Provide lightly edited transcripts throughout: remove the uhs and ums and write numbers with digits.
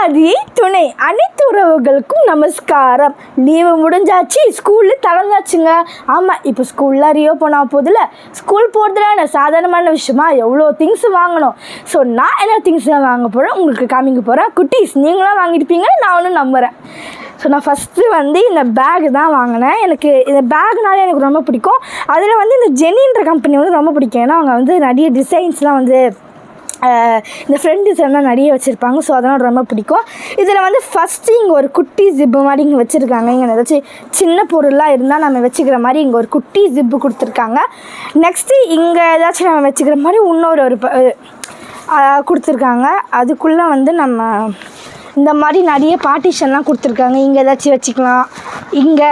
ஆதி துணை அனைத்து உறவுகளுக்கும் நமஸ்காரம். லீவு முடிஞ்சாச்சு, ஸ்கூலு திறந்தாச்சுங்க. ஆமாம், இப்போ ஸ்கூல்லாம் ரீஓப்பன் ஆக போதில்ல. ஸ்கூல் போகிறதுல சாதாரணமான விஷயமா எவ்வளோ திங்ஸ் வாங்கணும். ஸோ நான் என்ன திங்ஸ்லாம் வாங்க போகிறேன் உங்களுக்கு காமிக்க போகிறேன். குட்டீஸ் நீங்களாம் வாங்கியிருப்பீங்க, நான் ஒன்றும் நம்புகிறேன். ஸோ நான் ஃபஸ்ட்டு இந்த பேக் தான் வாங்கினேன். எனக்கு இந்த பேக்னாலே எனக்கு ரொம்ப பிடிக்கும். அதில் இந்த ஜெனின்ற கம்பெனி ரொம்ப பிடிக்கும். ஏன்னா அவங்க நிறைய டிசைன்ஸ்லாம் இந்த ஃப்ரெண்ட் டிசைன்லாம் நிறைய வச்சுருப்பாங்க. ஸோ அதெல்லாம் ரொம்ப பிடிக்கும். இதில் ஃபஸ்ட்டு இங்கே ஒரு குட்டி ஜிப்பு மாதிரி இங்கே வச்சுருக்காங்க. இங்கே ஏதாச்சும் சின்ன பொருளாக இருந்தால் நம்ம வச்சுக்கிற மாதிரி இங்கே ஒரு குட்டி ஜிப்பு கொடுத்துருக்காங்க. நெக்ஸ்ட்டு இங்கே ஏதாச்சும் நம்ம வச்சுக்கிற மாதிரி இன்னொரு கொடுத்துருக்காங்க. அதுக்குள்ளே நம்ம இந்த மாதிரி நிறைய பார்ட்டிஷன்லாம் கொடுத்துருக்காங்க. இங்கே ஏதாச்சும் வச்சுக்கலாம், இங்கே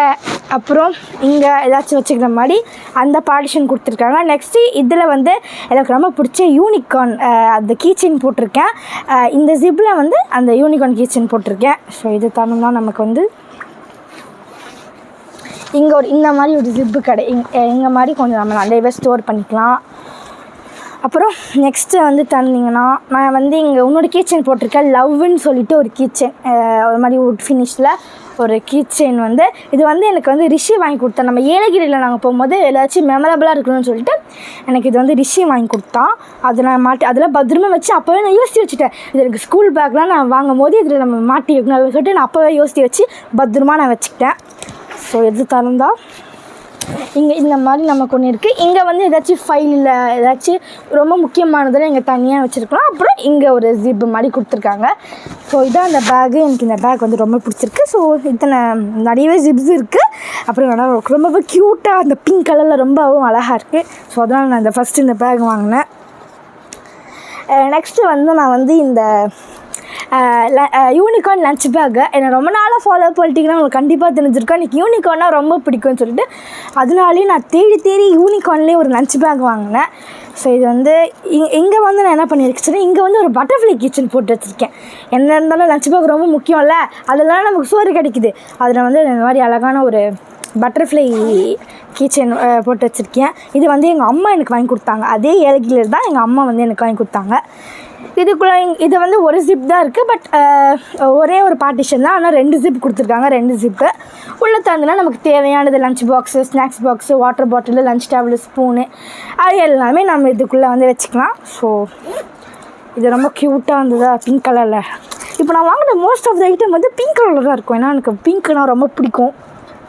அப்புறம் இங்கே ஏதாச்சும் வச்சுக்கிற மாதிரி அந்த பார்ட்டிஷன் கொடுத்துருக்காங்க. நெக்ஸ்ட்டு இதில் எனக்கு ரொம்ப பிடிச்ச யூனிகார்ன் அந்த கீச்செயின் போட்டிருக்கேன். இந்த ஜிப்பில் அந்த யூனிகார்ன் கீச்செயின் போட்டிருக்கேன். ஸோ இது தரணும்னா நமக்கு இங்கே இந்த மாதிரி ஒரு ஜிப்பு கடை இங்கே மாதிரி கொஞ்சம் நம்ம நிறையவே ஸ்டோர் பண்ணிக்கலாம். அப்புறம் நெக்ஸ்ட்டு தந்தீங்கன்னா நான் இங்கே இன்னொரு கீச்செயின் போட்டிருக்கேன். லவ்வுன்னு சொல்லிட்டு ஒரு கீச்செயின், ஒரு மாதிரி வுட் ஃபினிஷில் ஒரு கீச்செயின் இது எனக்கு ரிஷி வாங்கி கொடுத்தேன். நம்ம ஏலகிரியில் நாங்கள் போகும்போது ஏதாச்சும் மெமரபிளாக இருக்கணும்னு சொல்லிட்டு எனக்கு இது ரிஷி வாங்கி கொடுத்தான். அதை நான் அதில் பத்திரமா வச்சு அப்போவே நான் யோசித்து வச்சுட்டேன். இது எனக்கு ஸ்கூல் பேக்லாம் நான் வாங்கும் போது இதில் நம்ம மாட்டி வைக்கணும் அப்படின்னு சொல்லிட்டு நான் அப்போவே யோசித்து வச்சு பத்திரமா நான் வச்சுக்கிட்டேன். ஸோ எது தரந்தால் இங்கே இந்த மாதிரி நமக்கு ஒன்று இருக்குது. இங்கே ஏதாச்சும் ஃபைலில் ஏதாச்சும் ரொம்ப முக்கியமானதில் இங்கே தனியாக வச்சுருக்கலாம். அப்புறம் இங்கே ஒரு ஜிப்பு மாதிரி கொடுத்துருக்காங்க. ஸோ இதான் அந்த பேகு. எனக்கு இந்த பேக் ரொம்ப பிடிச்சிருக்கு. ஸோ இத்தனை நிறையவே ஜிப்ஸ் இருக்குது. அப்புறம் நல்லா ரொம்பவே க்யூட்டாக அந்த பிங்க் கலரில் ரொம்பவும் அழகாக இருக்குது. ஸோ அதனால் நான் ஃபஸ்ட்டு இந்த பேக் வாங்கினேன். நெக்ஸ்ட்டு நான் இந்த யூனிகார்ன் லஞ்ச் பேக்கு என்னை ரொம்ப நாளாக ஃபாலோ பண்ணிட்டீங்கன்னா உங்களுக்கு கண்டிப்பாக தெரிஞ்சிருக்கோம். எனக்கு யூனிகார்னால் ரொம்ப பிடிக்கும்னு சொல்லிட்டு அதனாலே நான் தேடி யூனிகார்ன்லேயே ஒரு லஞ்ச் பேக் வாங்கினேன். ஸோ இது இங்கே நான் என்ன பண்ணியிருக்கேன்னா இங்கே ஒரு பட்டர்ஃப்ளை கிச்சன் போட்டு வச்சுருக்கேன். என்ன இருந்தாலும் லஞ்ச் பேக் ரொம்ப முக்கியம்ல, அதெல்லாம் நமக்கு சோறு கிடைக்குது. அதில் இந்த மாதிரி அழகான ஒரு பட்டர்ஃப்ளை கிச்சன் போட்டு வச்சுருக்கேன். இது எங்கள் அம்மா எனக்கு வாங்கி கொடுத்தாங்க. அதே ஏலகிரியில் தான் எங்கள் அம்மா எனக்கு வாங்கி கொடுத்தாங்க. இதுக்குள்ளே இது ஒரு ஜிப் தான் இருக்குது. பட் ஒரே ஒரு பார்ட்டிஷன் தான், ஆனால் 2 ஜிப் கொடுத்துருக்காங்க. 2 ஜிப்பு உள்ளே தந்துனா நமக்கு தேவையானது lunch box, snacks box, water bottle, lunch table, spoon அது எல்லாமே நம்ம இதுக்குள்ளே வச்சுக்கலாம். ஸோ இது ரொம்ப க்யூட்டாக இருந்ததா பிங்க் கலரில். இப்போ நான் வாங்கின most of the item pink கலரில் தான் இருக்கும். ஏன்னா எனக்கு பிங்க்னா ரொம்ப பிடிக்கும்.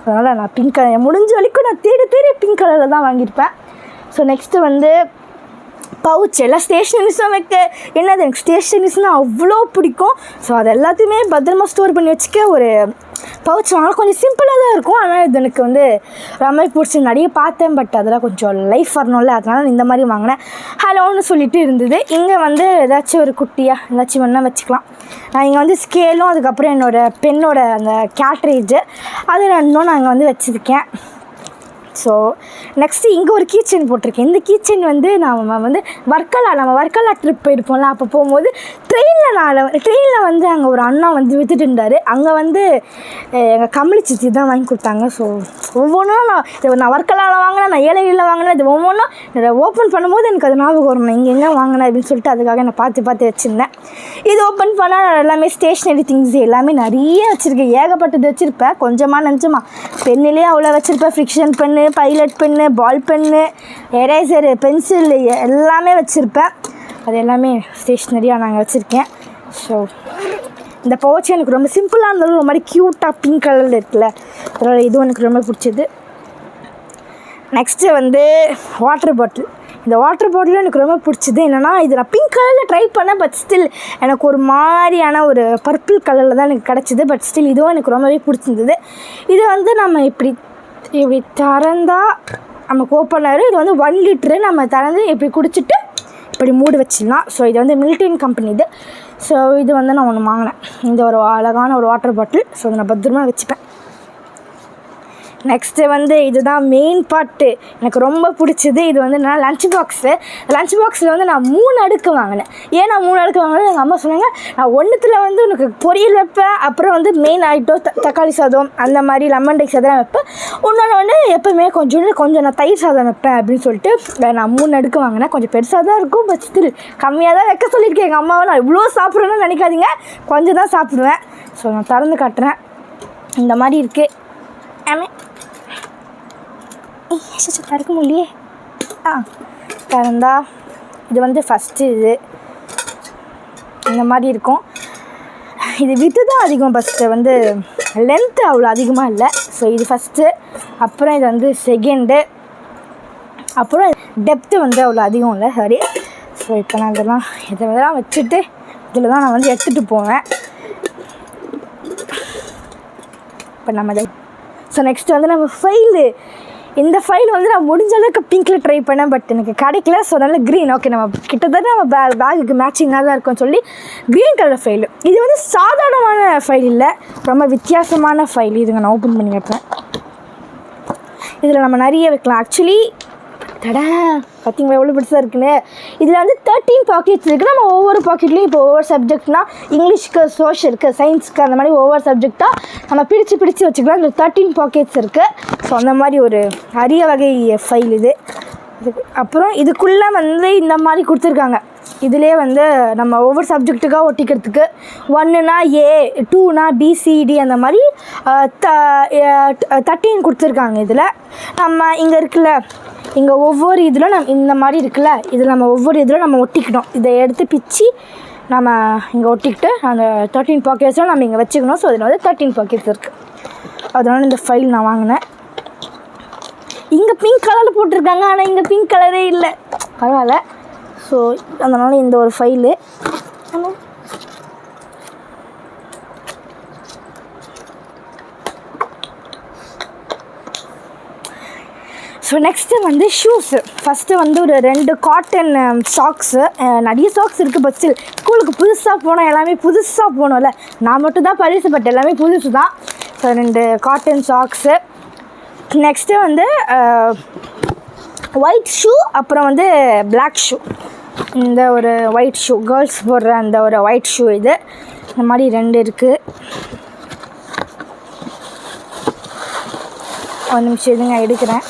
அதனால் நான் பிங்க் கலர் முடிஞ்ச வரைக்கும் நான் தேடி பிங்க் கலரில் தான் வாங்கியிருப்பேன். ஸோ நெக்ஸ்ட்டு பவுச் எல்லாம் ஸ்டேஷ்னரிஸும் என்னது எனக்கு ஸ்டேஷ்னரிஸ்னால் அவ்வளோ பிடிக்கும். ஸோ அது எல்லாத்தையுமே பத்திரமா ஸ்டோர் பண்ணி வச்சுக்க ஒரு பவுச் வாங்க. கொஞ்சம் சிம்பிளாக தான் இருக்கும், ஆனால் இது எனக்கு ரொம்ப பிடிச்சி நிறைய பார்த்தேன். பட் அதெல்லாம் கொஞ்சம் லைஃப் வரணும்ல, அதனால் இந்த மாதிரி வாங்கினேன். ஹலோன்னு சொல்லிட்டு இருந்தது. இங்கே ஏதாச்சும் ஒரு குட்டியாக ஏதாச்சும் வேணால் வச்சுக்கலாம். நான் இங்கே ஸ்கேலும் அதுக்கப்புறம் என்னோடய பெண்ணோட அந்த கேட்ரேஜு அது ரெண்டும் நான் இங்கே வச்சுருக்கேன். ஸோ நெக்ஸ்ட்டு இங்கே ஒரு கீச்செயின் போட்டிருக்கேன். இந்த கீச்செயின் நம்ம வர்க்கலா ட்ரிப் போயிருப்போம்ல, அப்போ போகும்போது ட்ரெயினில் அங்கே ஒரு அண்ணா விற்றுட்டு இருந்தார். அங்கே எங்கள் கமலி சித்தி தான் வாங்கி கொடுத்தாங்க. ஸோ ஒவ்வொன்றும் நான் வர்க்கலாவில் வாங்கினேன், நான் ஏலகிரியில் வாங்கினேன். இது ஒவ்வொன்றும் ஓப்பன் பண்ணும்போது எனக்கு அது ஞாபகம் வரணும், இங்கே எங்கே வாங்கினேன் அப்படின்னு சொல்லிட்டு அதுக்காக நான் பார்த்து வச்சுருந்தேன். இது ஓப்பன் பண்ணால் நான் எல்லாமே ஸ்டேஷ்னரி திங்ஸ் எல்லாமே நிறைய வச்சுருக்கேன். ஏகப்பட்டது வச்சுருப்பேன், கொஞ்சமாக நஞ்சமாக. பென்னிலே அவ்வளோ வச்சுருப்பேன். ஃப்ரிக்ஷன் பென்னு, பைலட் பென்னு, பால் பென்னு, எரேசரு, பென்சில் எல்லாமே வச்சுருப்பேன். அது எல்லாமே ஸ்டேஷ்னரியாக நாங்கள் வச்சுருக்கேன். ஸோ இந்த பவுச் எனக்கு ரொம்ப சிம்பிளாக இருந்தாலும் ஒரு மாதிரி க்யூட்டாக பிங்க் கலரில் இருக்குல்ல, அதனால் இதுவும் எனக்கு ரொம்ப பிடிச்சது. Next water bottle. இந்த வாட்டர் பாட்டிலும் எனக்கு ரொம்ப பிடிச்சது. என்னென்னா இது நான் பிங்க் கலரில் ட்ரை பண்ணேன். பட் ஸ்டில் எனக்கு ஒரு மாதிரியான ஒரு பர்பிள் கலரில் தான் எனக்கு கிடச்சிது. பட் ஸ்டில் இதுவும் எனக்கு ரொம்பவே பிடிச்சிருந்தது. இது நம்ம இப்படி திறந்தால் நமக்கு ஓப்பன் ஆகிடும். இது 1 லிட்ரு நம்ம திறந்து இப்படி குடிச்சிட்டு இப்படி மூடி வச்சிடலாம். ஸோ இது மில்டன் கம்பெனி இது. ஸோ இது நான் ஒன்று வாங்கினேன், இந்த ஒரு அழகான ஒரு வாட்டர் பாட்டில். ஸோ அதை நான் பத்திரமா வச்சுப்பேன். நெக்ஸ்ட்டு வந்து இதுதான் மெயின் பார்ட்டு, எனக்கு ரொம்ப பிடிச்சது. இது வந்து நான் லஞ்ச் பாக்ஸில் வந்து நான் 3 அடுக்கு வாங்கினேன். ஏன் நான் 3 அடுக்கு வாங்கினேன், எங்கள் அம்மா சொன்னாங்க, நான் ஒன்றுத்தில் வந்து உனக்கு பொரியல் வைப்பேன், அப்புறம் வந்து மெயின் ஐட்டம் தக்காளி சாதம் அந்த மாதிரி லெமன் ரைஸ் அதெல்லாம் வைப்பேன், இன்னொன்று வந்து எப்போவுமே கொஞ்சம் நான் தயிர் சாதம் வைப்பேன் அப்படின்னு சொல்லிட்டு நான் 3 அடுக்கு வாங்கினேன். கொஞ்சம் பெருசாக தான் இருக்கும், பட் ஸ்டில் கம்மியாக தான் வைக்க சொல்லியிருக்கேன் எங்கள் அம்மாவை. நான் இவ்வளோ சாப்பிட்றேன்னு நினைக்காதீங்க, கொஞ்சம் தான் சாப்பிடுவேன். ஸோ நான் திறந்து காட்டுறேன். இந்த மாதிரி இருக்குது. திறக்க முடியலையே. திறந்தா இது வந்து ஃபஸ்ட்டு இது இந்த மாதிரி இருக்கும். இது வித்து தான் அதிகம், ஃபஸ்ட்டு வந்து லென்த்து அவ்வளோ அதிகமாக இல்லை. ஸோ இது ஃபஸ்ட்டு, அப்புறம் இது வந்து செகண்டு, அப்புறம் டெப்த்து வந்து அவ்வளோ அதிகம் இல்லை, சாரி. ஸோ இப்போ நான் இதெல்லாம் வச்சுட்டு இதில் தான் நான் வந்து எடுத்துகிட்டு போவேன். இப்போ நம்ம ஸோ நெக்ஸ்ட்டு வந்து நம்ம இந்த ஃபைல் வந்து நான் முடிஞ்ச அளவுக்கு பிங்க்கில் ட்ரை பண்ணேன், பட் எனக்கு கிடைக்கல. ஸோ அதனால் க்ரீன், ஓகே நம்ம கிட்டத்தட்ட நம்ம பேகுக்கு மேட்சிங்காக தான் இருக்கும்னு சொல்லி க்ரீன் கலர் ஃபைலு. இது வந்து சாதாரணமான ஃபைல் இல்லை, ரொம்ப வித்தியாசமான ஃபைல். இதுங்க நான் ஓப்பன் பண்ணி வைப்பேன். இதில் நம்ம நிறைய வைக்கலாம். ஆக்சுவலி பார்த்தீங்களா எவ்வளோ பெருசாக இருக்குன்னு. இதில் வந்து 13 பாக்கெட்ஸ் இருக்குது. நம்ம ஒவ்வொரு பாக்கெட்லேயும் இப்போ ஒவ்வொரு சப்ஜெக்ட்னால் இங்கிலீஷ்க்கு, சோஷியலுக்கு, சயின்ஸுக்கு அந்த மாதிரி ஒவ்வொரு சப்ஜெக்டாக நம்ம பிரித்து வச்சுக்கலாம். இதில் 13 பாக்கெட்ஸ் இருக்குது. ஸோ அந்த மாதிரி ஒரு அரிய வகை ஃபைல் இது. அப்புறம் இதுக்குள்ளே வந்து இந்த மாதிரி கொடுத்துருக்காங்க. இதிலே வந்து நம்ம ஒவ்வொரு சப்ஜெக்ட்டுக்காக ஒட்டிக்கிறதுக்கு 1னா A, 2னா BCD அந்த மாதிரி 13 கொடுத்துருக்காங்க. இதில் நம்ம இங்கே இருக்குல்ல, இங்கே ஒவ்வொரு இதில் இந்த மாதிரி இருக்குல்ல, இதில் நம்ம ஒவ்வொரு இதில் நம்ம ஒட்டிக்கணும். இதை எடுத்து பிச்சு நம்ம இங்கே ஒட்டிக்கிட்டு அந்த 13 பாக்கெட்ஸும் நம்ம இங்கே வச்சுக்கணும். ஸோ அதில் வந்து 13 பாக்கெட்ஸ் இருக்குது. அதனால் இந்த ஃபைல் நான் வாங்கினேன். இங்கே பிங்க் கலரில் போட்டிருக்காங்க, ஆனால் இங்கே பிங்க் கலரே இல்லை, பரவாயில்ல. ஸோ அதனால் இந்த ஒரு ஃபைலு. ஸோ நெக்ஸ்ட்டு வந்து ஷூஸு. ஃபஸ்ட்டு வந்து ஒரு 2 காட்டன் சாக்ஸு. நிறைய சாக்ஸ் இருக்குது, பட் ஸ்டில் ஸ்கூலுக்கு புதுசாக போனோம், எல்லாமே புதுசாக போனோம்ல. நான் மட்டும் தான் பரிசு, பட் எல்லாமே புதுசு தான். So 2 cotton socks. நெக்ஸ்ட்டு வந்து ஒயிட் ஷூ, அப்புறம் வந்து பிளாக் ஷூ. இந்த ஒரு ஒயிட் ஷூ, கேர்ள்ஸ் போடுற அந்த ஒரு ஒயிட் ஷூ. இது இந்த மாதிரி 2 இருக்குது. ஒரு நிமிஷம் இதுங்க எடுக்கிறேன்.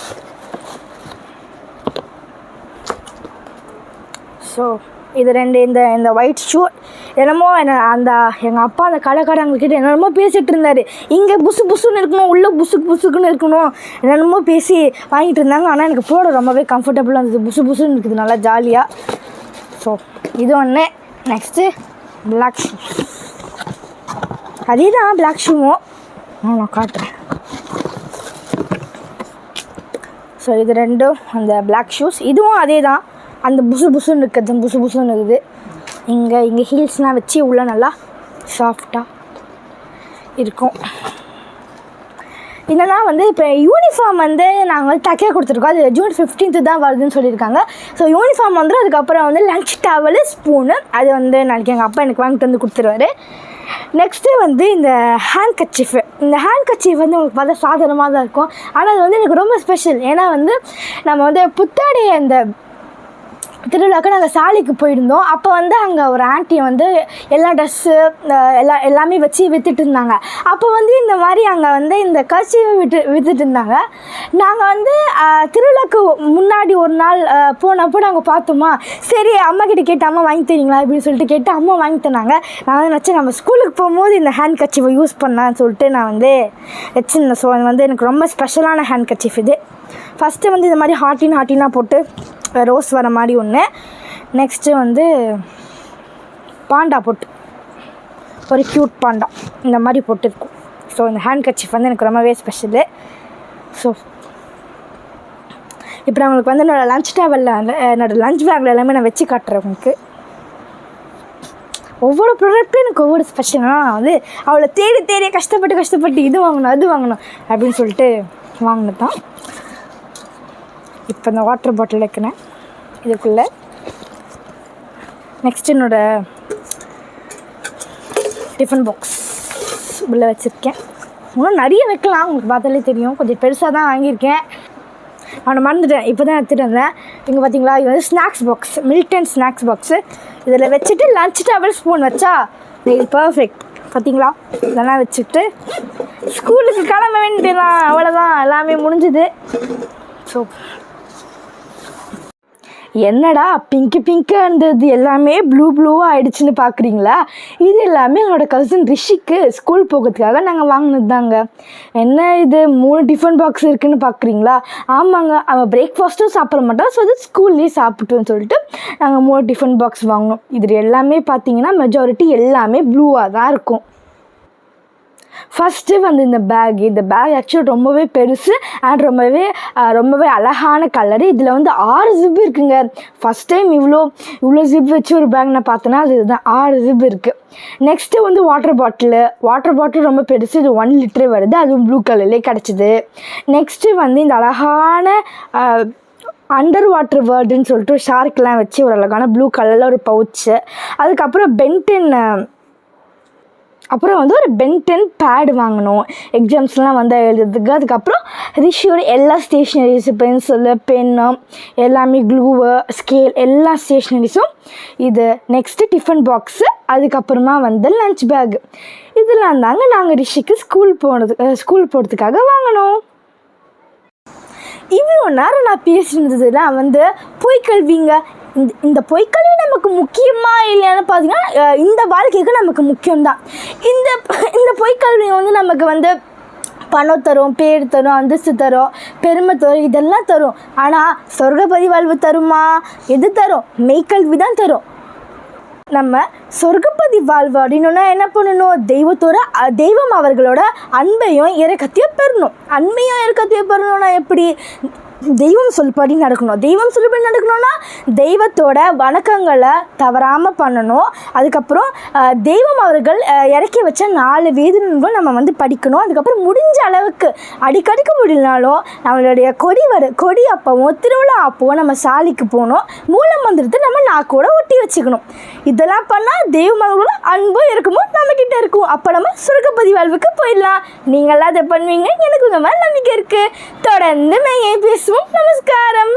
ஸோ இது 2 இந்த ஒயிட் ஷூ. என்னமோ எங்கள் அப்பா அந்த கடைக்காரங்கக்கிட்ட என்னென்னமோ பேசிகிட்டு இருந்தார். இங்கே புசுன்னு இருக்கணும், உள்ளே புசுக்குன்னு இருக்கணும், என்னென்னமோ பேசி வாங்கிட்டு இருந்தாங்க. ஆனால் எனக்கு போட ரொம்பவே கம்ஃபர்டபுளாக இருந்தது, புசுன்னு இருக்குது, நல்லா ஜாலியாக. ஸோ இது ஒன்று. Next black shoe. அதே தான் பிளாக் ஷூவும் நான் காட்டுறேன். ஸோ இது 2ம் அந்த பிளாக் ஷூஸ். இதுவும் அதே தான், அந்த புசுன்னு இருக்குது. இங்கே ஹீல்ஸ்லாம் வச்சு உள்ளே நல்லா சாஃப்டாக இருக்கும். என்னென்னா வந்து இப்போ யூனிஃபார்ம் வந்து நாங்கள் வந்து தைக்க கொடுத்துருக்கோம். அது June 15th தான் வருதுன்னு சொல்லியிருக்காங்க. ஸோ யூனிஃபார்ம் வந்து அதுக்கப்புறம் வந்து லஞ்ச் டவலு, ஸ்பூனு அது வந்து நாளைக்கு எங்கள் அப்பா எனக்கு வாங்கிட்டு வந்து கொடுத்துருவாரு. நெக்ஸ்ட்டு வந்து இந்த ஹேண்ட் கர்ச்சீஃபு. இந்த ஹேண்ட் கர்ச்சீஃப் வந்து உங்களுக்கு பார்த்தா சாதாரணமாக தான் இருக்கும், ஆனால் அது வந்து எனக்கு ரொம்ப ஸ்பெஷல். ஏன்னா வந்து நம்ம வந்து புத்தாடை அந்த திருவிழாவுக்கு நாங்கள் சாலைக்கு போயிருந்தோம். அப்போ வந்து அங்கே ஒரு ஆண்டியை வந்து எல்லா ட்ரெஸ்ஸு எல்லாமே வச்சு விற்றுட்டு இருந்தாங்க. அப்போ வந்து இந்த மாதிரி அங்கே வந்து இந்த கர்ச்சீஃபை விற்றுட்டு இருந்தாங்க. நாங்கள் வந்து திருவிழாவுக்கு முன்னாடி ஒரு நாள் போனப்போ நாங்கள் பார்த்தோமா, சரி அம்மாக்கிட்ட கேட்டு அம்மா வாங்கி தரீங்களா அப்படின்னு சொல்லிட்டு கேட்டு அம்மா வாங்கி தந்தாங்க. நான் வந்து நினச்சேன் நம்ம ஸ்கூலுக்கு போகும்போது இந்த ஹேண்ட் கர்ச்சீஃபை யூஸ் பண்ணலான்னு சொல்லிட்டு நான் வந்து வச்சுருந்தேன். ஸோ அது வந்து எனக்கு ரொம்ப ஸ்பெஷலான ஹேண்ட் கர்ச்சீஃப் இது. ஃபஸ்ட்டு வந்து இந்த மாதிரி ஹார்ட்டினாக போட்டு ரோஸ் வர மாதிரி ஒன்று. நெக்ஸ்ட்டு வந்து பாண்டா போட்டு ஒரு க்யூட் பாண்டா இந்த மாதிரி போட்டுருக்கும். ஸோ இந்த ஹேண்ட் கர்ச்சீஃப் வந்து எனக்கு ரொம்பவே ஸ்பெஷலு. ஸோ இப்போ நான் உங்களுக்கு வந்து என்னோடய லஞ்ச் டேவலில் என்னோடய லஞ்ச் பேக்கில் எல்லாமே நான் வச்சு காட்டுறேன் உங்களுக்கு. ஒவ்வொரு ப்ராடக்ட்டும் எனக்கு ஒவ்வொரு ஸ்பெஷலாக நான் வந்து அவளை தேடி கஷ்டப்பட்டு இது வாங்கணும் அது வாங்கணும் அப்படின்னு சொல்லிட்டு வாங்கினது தான். இப்போ இந்த வாட்டர் பாட்டில் வைக்கிறேன் இதுக்குள்ளே. நெக்ஸ்ட் என்னோடய டிஃபன் பாக்ஸ் உள்ளே வச்சுருக்கேன். இன்னும் நிறைய வைக்கலாம், உங்களுக்கு பார்த்தாலே தெரியும். கொஞ்சம் பெருசாக தான் வாங்கியிருக்கேன். அவனை மறந்துட்டேன், இப்போ தான் எடுத்துகிட்டு வந்தேன். இங்கே பார்த்தீங்களா, இது வந்து snacks box, Milton snacks box. இதில் வச்சுட்டு லன்ச் டேபிள் ஸ்பூன் வச்சா இது பர்ஃபெக்ட். பார்த்தீங்களா, இதெல்லாம் வச்சுட்டு ஸ்கூலுக்கு கிளம்ப வேண்டியதான், அவ்வளோதான், எல்லாமே முடிஞ்சுது. ஸோ என்னடா பிங்க்காக இருந்தது எல்லாமே ப்ளூவாக ஆகிடுச்சின்னு பார்க்குறீங்களா? இது எல்லாமே என்னோடய கசின் ரிஷிக்கு ஸ்கூல் போகிறதுக்காக நாங்கள் வாங்கினது தாங்க. என்ன இது 3 டிஃபன் பாக்ஸ் இருக்குதுன்னு பார்க்குறீங்களா? ஆமாங்க, அவன் பிரேக்ஃபாஸ்ட்டும் சாப்பிட மாட்டான், ஸோ அது ஸ்கூல்லேயே சாப்பிட்டுன்னு சொல்லிட்டு நாங்கள் 3 டிஃபன் பாக்ஸ் வாங்கினோம். இது எல்லாமே பார்த்தீங்கன்னா மெஜாரிட்டி எல்லாமே ப்ளூவாக தான் இருக்கும். ஃபஸ்ட்டு வந்து இந்த பேக் ஆக்சுவலி ரொம்பவே பெருசு அண்ட் ரொம்பவே அழகான கலரு. இதில் வந்து 6 ஜிப் இருக்குங்க. ஃபஸ்ட் டைம் இவ்வளோ ஜிப் வச்சு ஒரு பேக் நான் பார்த்தேன்னா அது இதுதான், 6 ஜிப் இருக்குது. நெக்ஸ்ட்டு வந்து வாட்டர் பாட்டில் ரொம்ப பெருசு, இது 1 லிட்டரு வருது, அதுவும் ப்ளூ கலர்லேயே கிடச்சிது. நெக்ஸ்ட்டு வந்து இந்த அழகான அண்டர் வாட்டர் வேர்டுன்னு சொல்லிட்டு ஒரு ஷார்க்லாம் வச்சு ஒரு அழகான ப்ளூ கலரில் ஒரு பவுச்சு. அதுக்கப்புறம் வந்து ஒரு பென்டென் பேடு வாங்கினோம் எக்ஸாம்ஸ்லாம் வந்து எழுதுறதுக்கு. அதுக்கப்புறம் ரிஷியோட எல்லா ஸ்டேஷ்னரிஸு, பென்சிலு, பென்னு, எல்லாமே க்ளூவு, ஸ்கேல், எல்லா ஸ்டேஷ்னரிஸும். இது நெக்ஸ்ட்டு டிஃபன் பாக்ஸு, அதுக்கப்புறமா வந்து லன்ச் பேக்கு. இதெல்லாம் தாங்க நாங்கள் ரிஷிக்கு ஸ்கூல் போகிறதுக்காக வாங்கினோம். இவ்வளோ நேரம் நான் பேசினதுலாம் வந்து பொய்க்கல்விங்க. இந்த பொய்க்கல்வி நமக்கு முக்கியமாக இல்லைன்னு பார்த்தீங்கன்னா இந்த வாழ்க்கைக்கு நமக்கு முக்கியம்தான். இந்த பொய்க்கல்வி வந்து நமக்கு வந்து பணம் தரும், பேர் தரும், அந்தஸ்து தரும், பெருமை தரும், இதெல்லாம் தரும். ஆனால் சொர்க்கபதி வாழ்வு தருமா? எது தரும்? மெய்க்கல்வி தான் தரும். நம்ம சொர்க்கபதி வாழ்வு அப்படின்னா என்ன பண்ணணும்? தெய்வம் அவர்களோட அன்பையும் இரக்கத்தையும் பெறணும்னா எப்படி? தெய்வம் சொல்படி நடக்கணும்னா தெய்வத்தோட வணக்கங்களை தவறாமல் பண்ணணும். அதுக்கப்புறம் தெய்வம் அவர்கள் இறக்கி வச்ச 4 வேதங்களும் நம்ம வந்து படிக்கணும். அதுக்கப்புறம் முடிஞ்ச அளவுக்கு அடிக்கடிக்க முடியலனாலும் நம்மளுடைய கொடி அப்பவும் திருவிழா அப்பவும் நம்ம சாலிக்கு போகணும். மூல மந்திரத்தை நம்ம நாக்கோட ஒட்டி வச்சுக்கணும். இதெல்லாம் பண்ணால் தெய்வம் அவர்களோட அன்பும் இருக்குமோ நம்மக்கிட்ட இருக்கும். அப்போ நம்ம சொர்க்கபதி வாழ்வுக்கு போயிடலாம். நீங்களாம் அதை பண்ணுவீங்க, எனக்கு உங்கள் மேலே நம்பிக்கை இருக்குது. தொடர்ந்து பேசுவோம். நமஸ்காரம்.